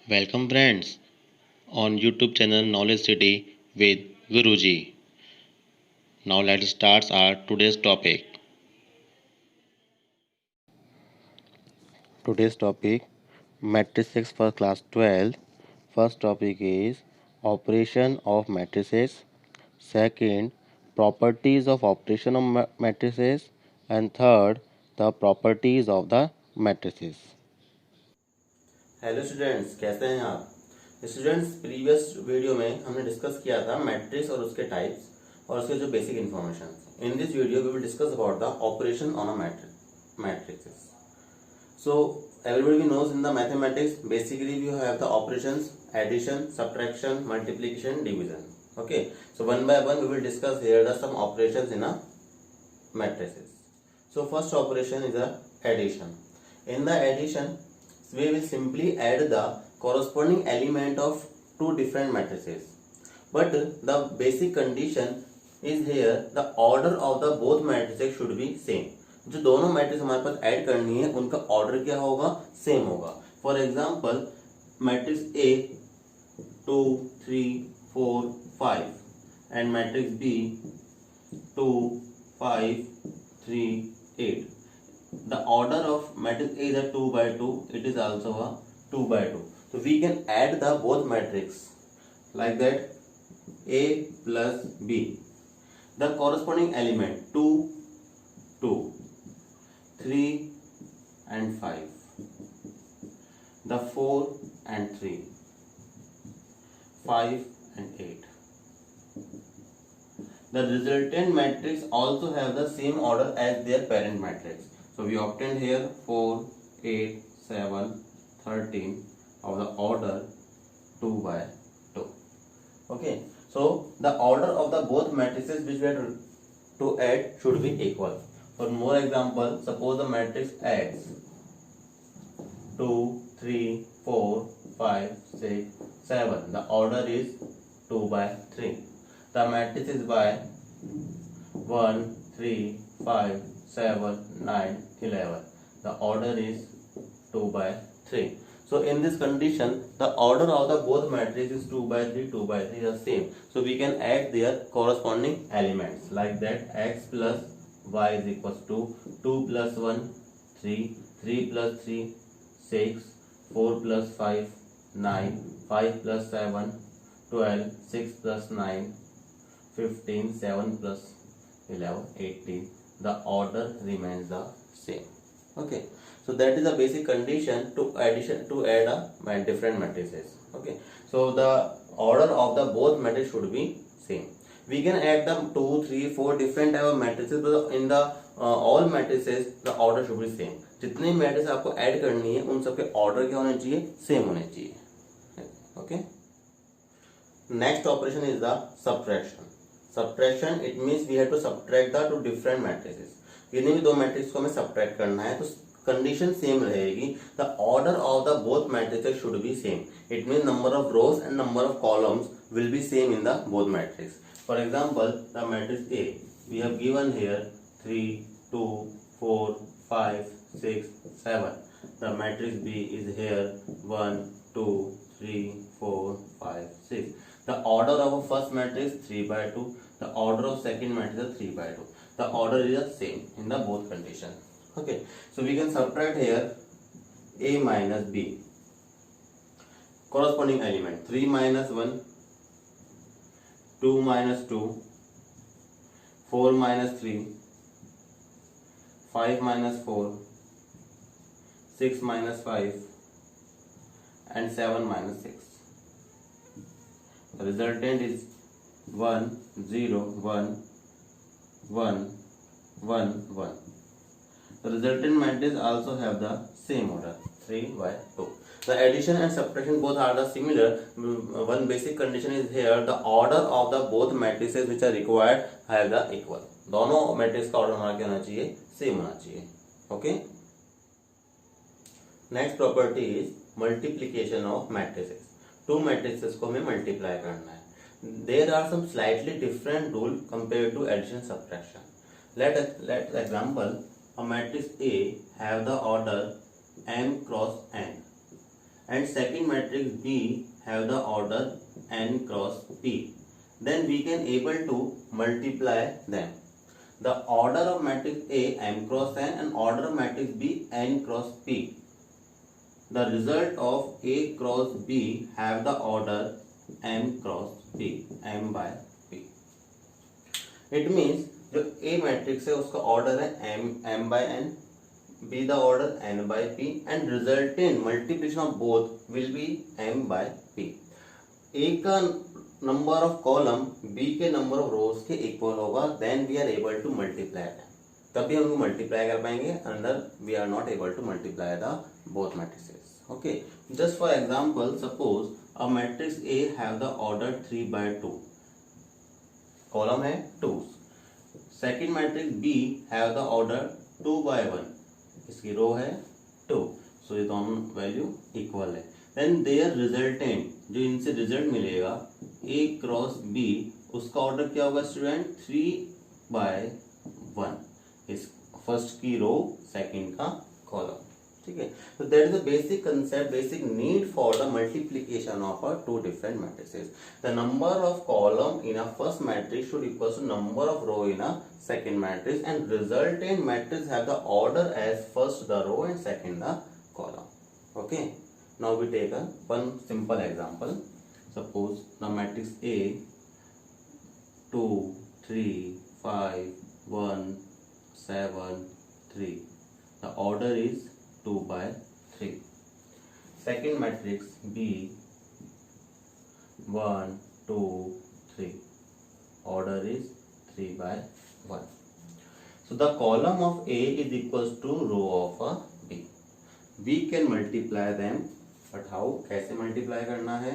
Welcome friends on YouTube channel Knowledge City with Guruji. Now let's start our today's topic. Today's topic matrices for class 12. First topic is operation of matrices. Second, properties of operation of matrices, and third, the properties of the matrices. Hello students, कैसे हैं आप students? Previous video में हमने discuss किया था matrix और उसके types और उसके जो basic information. In this video we will discuss about the operation on a matrix. So everybody knows in the mathematics basically we have the operations addition, subtraction, multiplication, division. Okay, so one by one we will discuss here the some operations in a matrices. So first operation is a addition. In the addition we will simply add the corresponding element of two different matrices, but the basic condition is here the order of the both matrices should be same. जो दोनों matrix हमारे पास add करनी है उनका order क्या होगा? Same होगा. For example matrix A 2 3 4 5 and matrix B 2 5 3 8. The order of matrix A is a 2 by 2. It is also a 2 by 2. So we can add the both matrix like that A plus B. The corresponding element 2 2 3 and 5. The 4 and 3 5 and 8. The resultant matrix also have the same order as their parent matrix. So we obtained here 4, 8, 7, 13 of the order 2 by 2. Okay, so the order of the both matrices which we have to add should be equal. For more example, suppose the matrix X 2, 3, 4, 5, 6, 7. The order is 2 by 3. The matrix is by 1, 3, 5, 7, 9, 11. The order is 2 by 3. So in this condition, the order of the both matrices is 2 by 3, 2 by 3 are same. So we can add their corresponding elements like that x plus y is equals to 2 plus 1, 3, 3 plus 3, 6, 4 plus 5, 9, 5 plus 7, 12, 6 plus 9, 15, 7 plus 11, 18. The order remains the same. Okay, so that is the basic condition to add a different matrices. Okay, so the order of the both matrices should be same. We can add them 2, 3, 4 different type of matrices, but in the all matrices the order should be same. जितने matrix आपको add करनी है उन सबके order क्या होने चाहिए? Same होने चाहिए. Okay, next operation is the subtraction. Subtraction it means we have to subtract the two different matrices. किन्हीं भी दो मैट्रिक्स को हमें सब्ट्रैक्ट करना है तो कंडीशन सेम रहेगी. The order of the both matrices should be same. It mean number of rows and number of columns will be same in the both matrix. For example the matrix A we have given here 3 2 4 5 6 7. The matrix B is here 1 2 3 4 5 6. The order of a first matrix 3 by 2. The order of second matrix is 3 by 2. The order is the same in the both condition. Okay, so we can subtract here a minus b. Corresponding element 3 minus 1, 2 minus 2, 4 minus 3, 5 minus 4, 6 minus 5 and 7 minus 6. The resultant is 1 0 1 1 1 1. The resultant matrix also have the same order 3 by 2. The addition and subtraction both are the similar. One basic condition is here the order of the both matrices which are required have the equal. दोनों matrix का order हमारा क्या होना चाहिए? Same होना चाहिए. Okay, next property is multiplication of matrices. To matrices को हमें मल्टीप्लाई करना है. There are some slightly different rule compared to addition subtraction. Let example a matrix A have the order m cross n and second matrix B have the order n cross p, then we can able to multiply them. The order of matrix A m cross n and order of matrix B n cross p. The result of A cross B have the order m cross p, m by p. It means जो A matrix है उसका order है m by n, B the order n by p, and resultant multiplication of both will be m by p. A का number of column B के number of rows के equal होगा, then we are able to multiply, तभी हम multiply कर पाएंगे, अंदर we are not able to multiply the both matrices. Okay, just for example, suppose a matrix A have the order 3 by 2, column है 2. Second matrix B have the order 2 by 1, इसकी रो है 2, सो ये दोनों वैल्यू इक्वल है. Then there resultant, जो इनसे result मिलेगा A cross B, उसका ऑर्डर क्या होगा स्टूडेंट? 3 by 1, इस फर्स्ट की रो सेकंड का कॉलम. ठीक है, तो that is the basic concept, basic need for the multiplication of a two different matrices. The number of column in a first matrix should equal to number of row in a second matrix, and resultant matrix have the order as first the row and second the column. Okay, now we take one simple example. Suppose the matrix A 2 3 5 1 7 3, the order is 2 by 3. Second matrix B 1 2 3, order is 3 by 1. So the column of A is equals to row of a B. We can multiply them, but how? कैसे multiply करना है?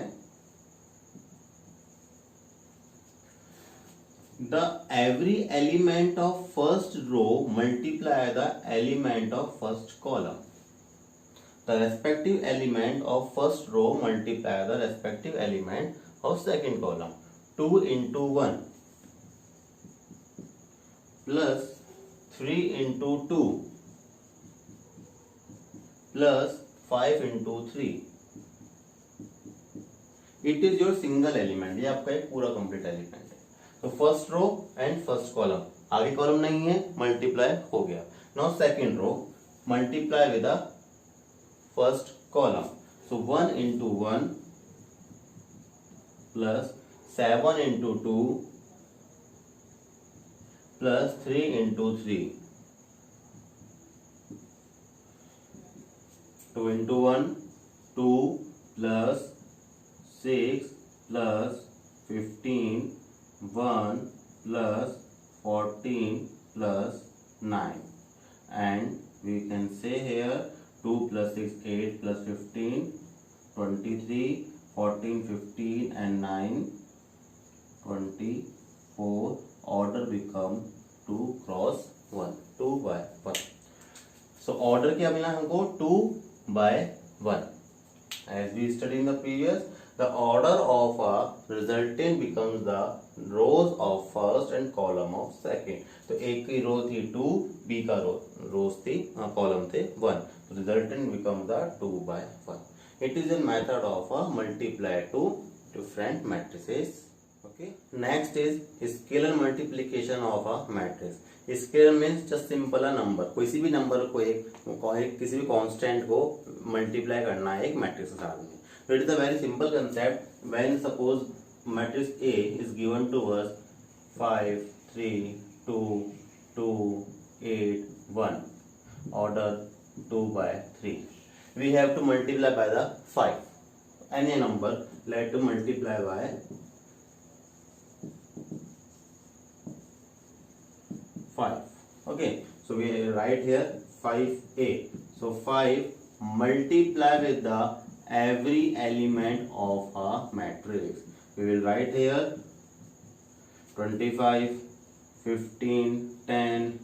The every element of first row multiply the element of first column. The respective element of first row multiply the respective element of second column. 2 into 1 plus 3 into 2 plus 5 into 3. It is your single element, ये आपका एक पूरा complete element है. तो first row and first column, आगे column नहीं है, multiply हो गया. Now second row multiply with the first column, so 1 into 1 plus 7 into 2 plus 3 into 3. 2 into 1 2 plus 6 plus 15 1 plus 14 plus 9, and we can say here 2 plus 6 8 plus 15 23 14 15 and 9 24. Order become 2 cross 1, 2 by 1. So order क्या मिला हमको? 2 by 1. As we studied in the previous, the order of a resultant becomes the rows of first and column of second. तो एक की रो थी 2, B का रोज थी column थे 1, तो resultant becomes the 2 by 1. It is a method of a multiply to different matrices. Okay, next is scalar multiplication of a matrix. Scalar means just simple a number, किसी भी नंबर को एक किसी भी कांस्टेंट को multiply करना है एक मैट्रिक्स के साथ में. So it is a very simple concept. When suppose matrix A is given to us 5 3 2 2 8 1, order 2 by 3, we have to multiply by the 5. Any number let to multiply by 5. Okay, so we write here 5A. So 5 multiply with the every element of a matrix. We will write here 25 15 10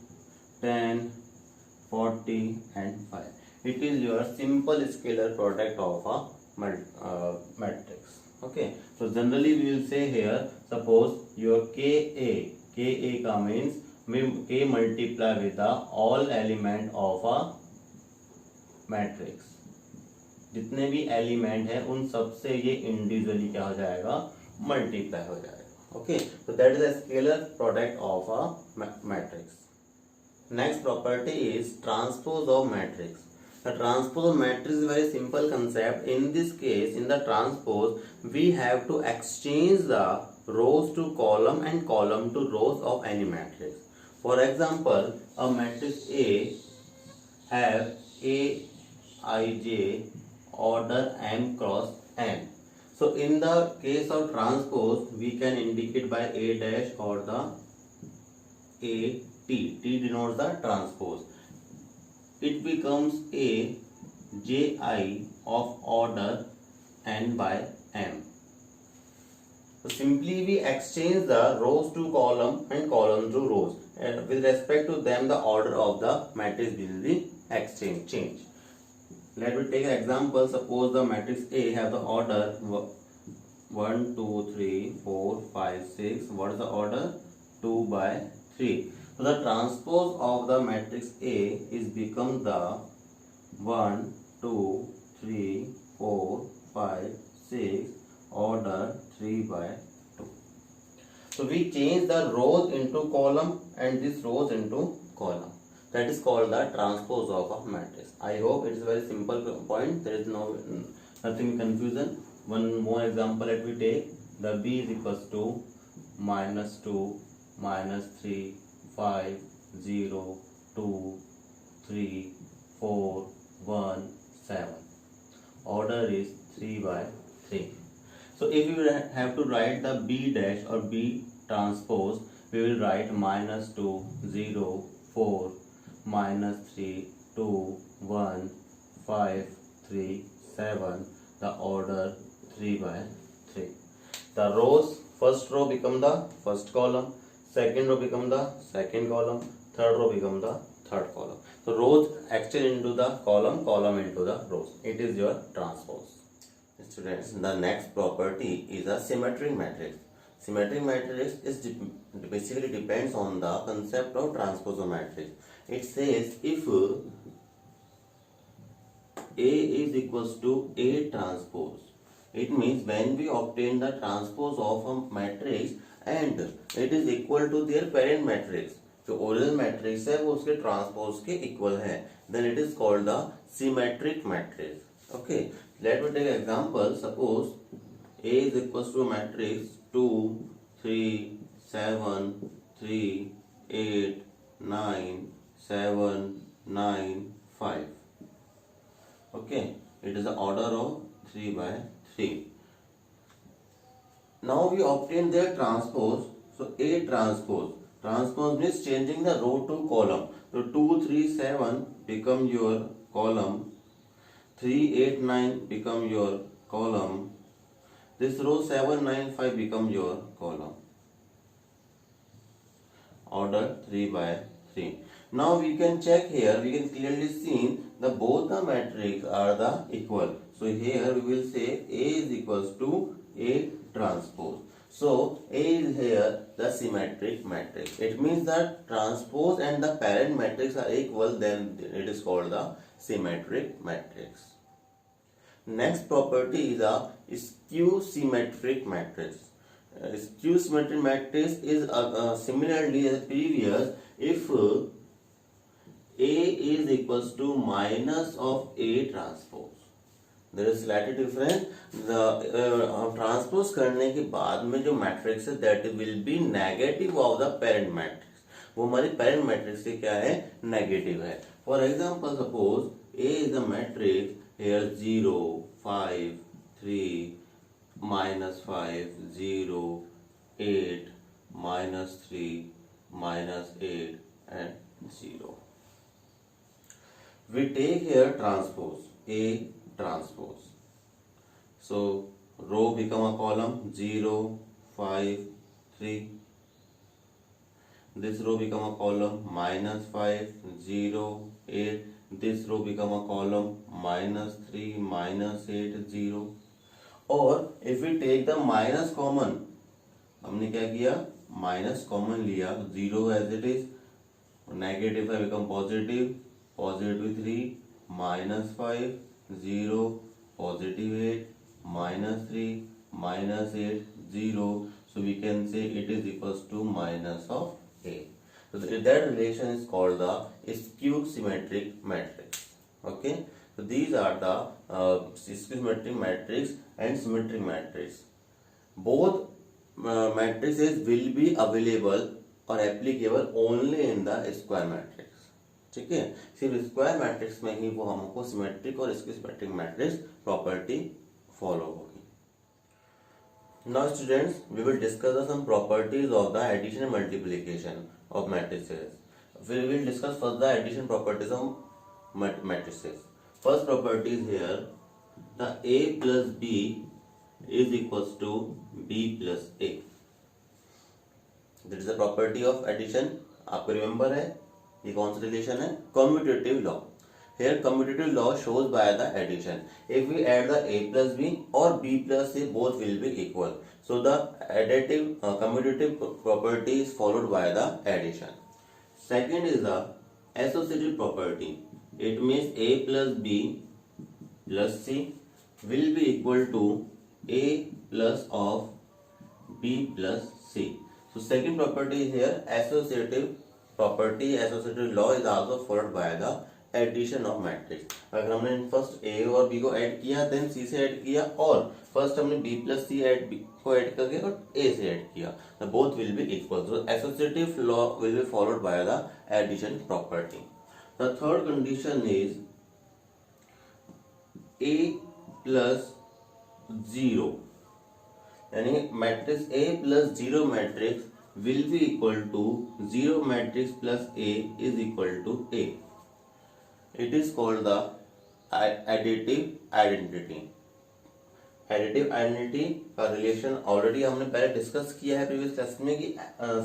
10 40 and 5. It is your simple scalar product of a matrix. Okay, so generally we will say here, suppose your KA का means K multiply with the all element of a matrix. जितने भी element है उन सब से ये individually क्या हो जाएगा, मल्टीप्लाई हो जाएगा। Okay, so that is a scalar product of a matrix. Next property is transpose of matrix. The transpose of matrix is a very simple concept. In this case, in the transpose, we have to exchange the rows to column and column to rows of any matrix. For example, a matrix A have A ij order m cross n. So in the case of transpose, we can indicate by A dash or the A T. T denotes the transpose. It becomes A J I of order n by m. So simply we exchange the rows to column and column to rows. With respect to them, the order of the matrix will be change. Let me take an example. Suppose the matrix A have the order 1, 2, 3, 4, 5, 6. What is the order? 2 by 3. So the transpose of the matrix A is become the 1, 2, 3, 4, 5, 6 order 3 by 2. So we change the rows into column and this rows into column. That is called the transpose of a matrix. I hope it is a very simple point. There is nothing confusion. One more example let me take. The B is equals to -2, -3, 5, 0, 2, 3, 4, 1, 7. Order is 3 by 3. So if you have to write the B dash or B transpose, we will write -2, 0, 4, -3, 2, 1, 5, 3, 7. The order 3 by 3. The rows, first row become the first column, second row become the second column, third row become the third column. So rows exchange into the column, column into the rows. It is your transpose. Students, the next property is a symmetric matrix. Symmetric matrix is basically depends on the concept of transpose of matrix. It says if A is equals to A transpose, it means when we obtain the transpose of a matrix and it is equal to their parent matrix, जो original matrix है वो उसके transpose के equal है, then it is called the symmetric matrix. Okay, let me take an example. Suppose A is equals to a matrix 2, 3, 7, 3, 8, 9, 7, 9, 5. Okay, it is the order of 3 by 3. Now we obtain their transpose. So A transpose. Transpose means changing the row to column. So 2, 3, 7 become your column. 3, 8, 9 become your column. This row 7, 9, 5 become your column. Order 3 by 3. Now we can check here. We can clearly see that both the matrix are the equal. So here we will say A is equals to A transpose. So A is here the symmetric matrix. It means that transpose and the parent matrix are equal. Then it is called the symmetric matrix. Next property is a skew symmetric matrix. Skew symmetric matrix is similarly as previous. If A is equals to minus of A transpose, there is slightly difference. The transpose करने के बाद में जो matrix है that will be negative of the parent matrix. वो हमारी parent matrix से क्या है, negative है. For example, suppose A is the matrix here 0, 5, 3, -5, 0, 8, -3, -8 and 0. We take here transpose, A transpose. So row become a column 0, 5, 3. This row become a column -5, 0, 8. This row become a column -3, -8, 0. Or if we take the minus common, हमने क्या किया, minus common लिया, 0 as it is, negative 5 become positive, positive 3, -5, 0, positive 8, minus 3, minus 8, 0. So we can say it is equals to minus of 8. So that relation is called the skewed symmetric matrix. Okay. So these are the skewed symmetric matrix and symmetric matrix. Both matrices will be available और applicable only in the square matrix. ठीक है, सिर्फ square matrix में ही वो हमको symmetric और skew symmetric matrix property follow होगी. Now students, we will discuss some properties of the addition and multiplication of matrices. We will discuss first the addition properties of matrices. First property is here the a plus b is equals to b plus a. That is the property of addition. आपको remember है ये कौन सा relation है? Commutative law. Here commutative law shows by the addition. If we add the a plus b or b plus c, both will be equal. So the additive commutative property is followed by the addition. Second is the associative property. It means a plus b plus c will be equal to a plus of b plus c. So second property here associative property. Associative law is also followed by the addition of matrix. अगर हमने first A और B को add किया, then सी से add किया, और first हमने B plus सी को ऐड करके और ए से ऐड किया, तो both will be equal. So associative law will be followed by the addition property. The third condition is A plus zero, यानी matrix A plus zero matrix will be equal to 0 matrix plus A is equal to A. It is called the additive identity. Additive identity का relation already हमने पहले discuss किया है previous class में कि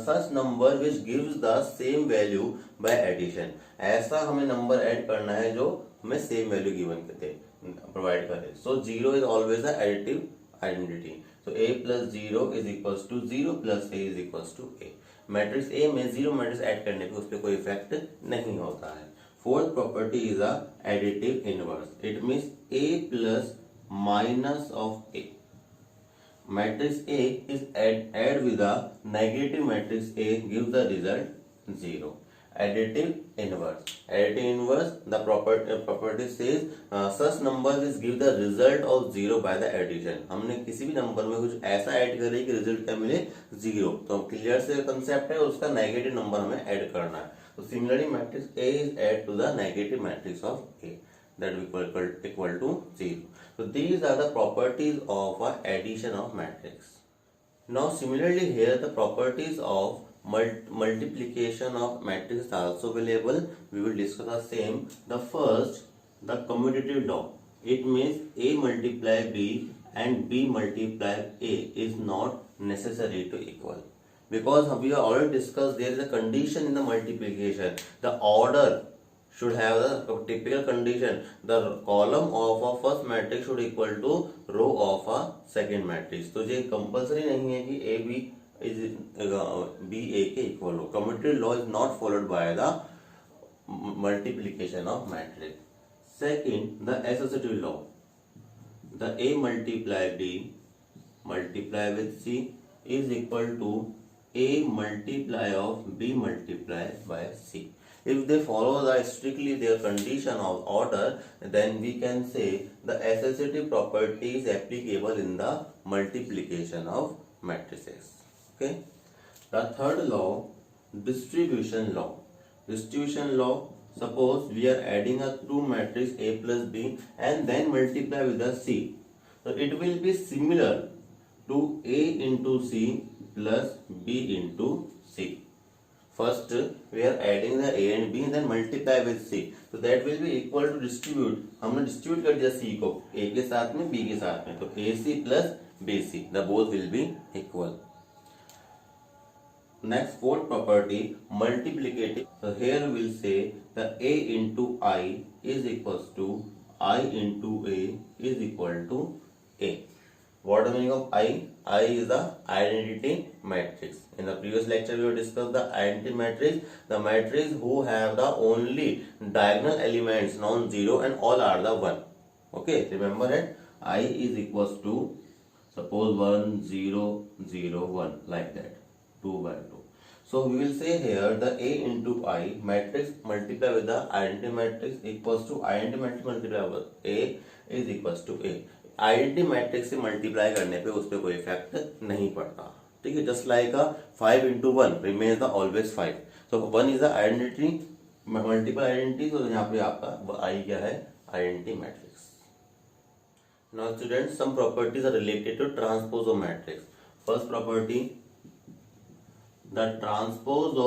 such number which gives the same value by addition. ऐसा हमें number add करना है जो हमें सेम वैल्यू गिवन करते प्रोवाइड करे. So zero is always the additive identity. So a plus 0 is equals to 0 plus a is equals to a. Matrix A में zero matrix add करने पे उस पर कोई इफेक्ट नहीं होता है. Fourth property is a additive inverse. It means a plus minus of a. Matrix A is add with a negative matrix A gives the result 0. Additive inverse. Additive inverse, the property says such number is give the result of 0 by the addition. हमने किसी भी number में कुछ ऐसा add करे कि result क्या मिले? 0. तो क्लियर से कंसेप्ट है, उसका नेगेटिव नंबर हमें ऐड करना है. तो similarly matrix A is add to the negative matrix of A, that will equal to 0. So these are the properties of addition of matrix. Now similarly here the properties of multiplication of matrix is also available. We will discuss the same. The first, the commutative law. It means a multiply b and b multiply a is not necessary to equal, because we have already discussed there is a condition in the multiplication. The order should have the typical condition. The column of a first matrix should equal to row of a second matrix. तो ये compulsory नहीं है कि a b is b a के equal हो. Commutative law is not followed by the multiplication of matrix. Second, the associative law. The a multiply b multiply with c is equal to a multiply of b multiply by c. If they follow the strictly their condition of order, then we can say the associative property is applicable in the multiplication of matrices. Okay. The third law, distribution law. Distribution law, suppose we are adding a two matrix A plus B and then multiply with a C. So it will be similar to A into C plus B into C. First we are adding the A and B and then multiply with C. So that will be equal to distribute. हमने distribute कर दिया C को A के साथ में B के साथ में, तो AC plus BC, the both will be equal. Next, fourth property, multiplicative. So here we will say the A into I is equals to I into A is equal to A. What is the meaning of I? I is the identity matrix. In the previous lecture we have discussed the identity matrix. The matrix who have the only diagonal elements non-zero and all are the 1. Okay, remember it. I is equals to suppose 1 0 0 1 like that, 2 by 2. So we will say here the A into I matrix multiply with the identity matrix equals to identity matrix multiply with A is equals to A. Identity matrix से multiply करने पे उस पर कोई effect नहीं पड़ता, ठीक है। Just like 5 into 1 remains the always 5. So 1 is the identity multiple identity, तो यहाँ पे आपका I क्या है, identity matrix. Now students, some properties are related to transpose of matrix. First property, the transpose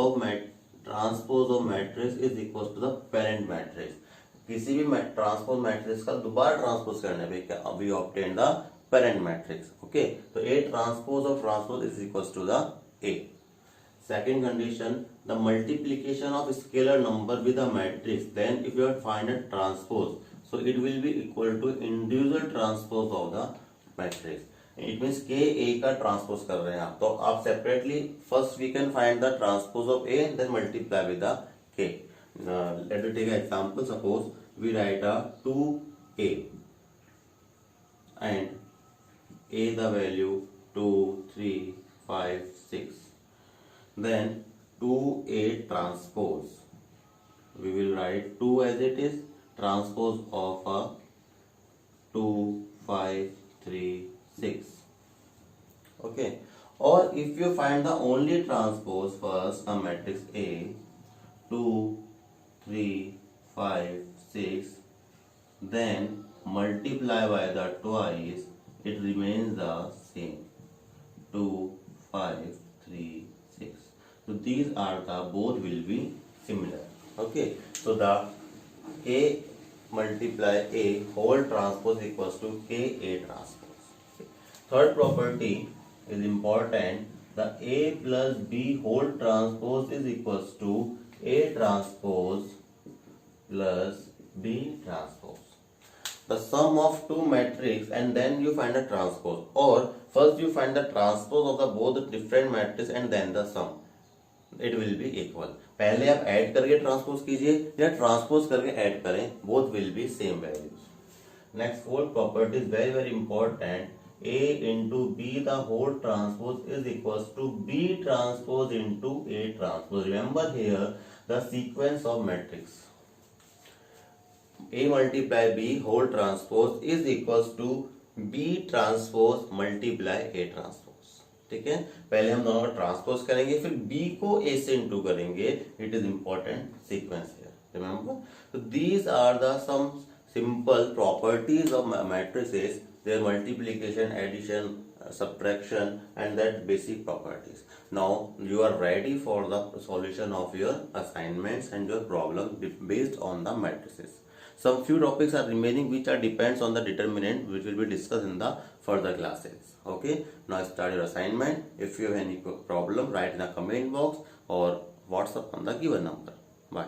of matrix is equals to the parent matrix. किसी भी transpose matrix का दोबारा ट्रांसपोज करने पे क्या we obtain the parent matrix, okay. तो A transpose of transpose is equals to the A. Second condition, the multiplication of scalar number with a matrix, then if you find a transpose, so it will be equal to individual transpose of the matrix. It means k a का transpose कर रहे हैं आप, तो आप separately first we can find the transpose of a then multiply with the k. Let us take an example. Suppose we write a 2a and a the value 2 3 5 6, then 2a transpose, we will write 2 as it is, transpose of a 2 5 3 6, okay. Or if you find the only transpose, first a matrix A 2 3 5 6, then multiply by the twice, it remains the same, 2 5 3 6. So these are the both will be similar, okay. So the A multiply A whole transpose equals to K A transpose, okay. Third property is important, the A plus B whole transpose is equals to A transpose plus B transpose. The sum of two matrices and then you find a transpose, or first you find the transpose of the both different matrices and then the sum, it will be equal. पहले आप add करके transpose कीजिए या transpose करके add करें, both will be same values. Next fourth property is very very important. A into B the whole transpose is equals to B transpose into A transpose. Remember here the sequence of matrix. A multiply B whole transpose is equals to B transpose multiply A transpose, ठीक है। पहले हम दोनों का transpose करेंगे, फिर B को A से इंटू करेंगे. It is important sequence here, remember. So these are the some simple properties of matrices, their multiplication, addition, subtraction and that basic properties. Now you are ready for the solution of your assignments and your problem based on the matrices. Some few topics are remaining which are depends on the determinant, which will be discussed in the further classes. Okay, now start your assignment. If you have any problem, write in the comment box or WhatsApp on the given number. Bye.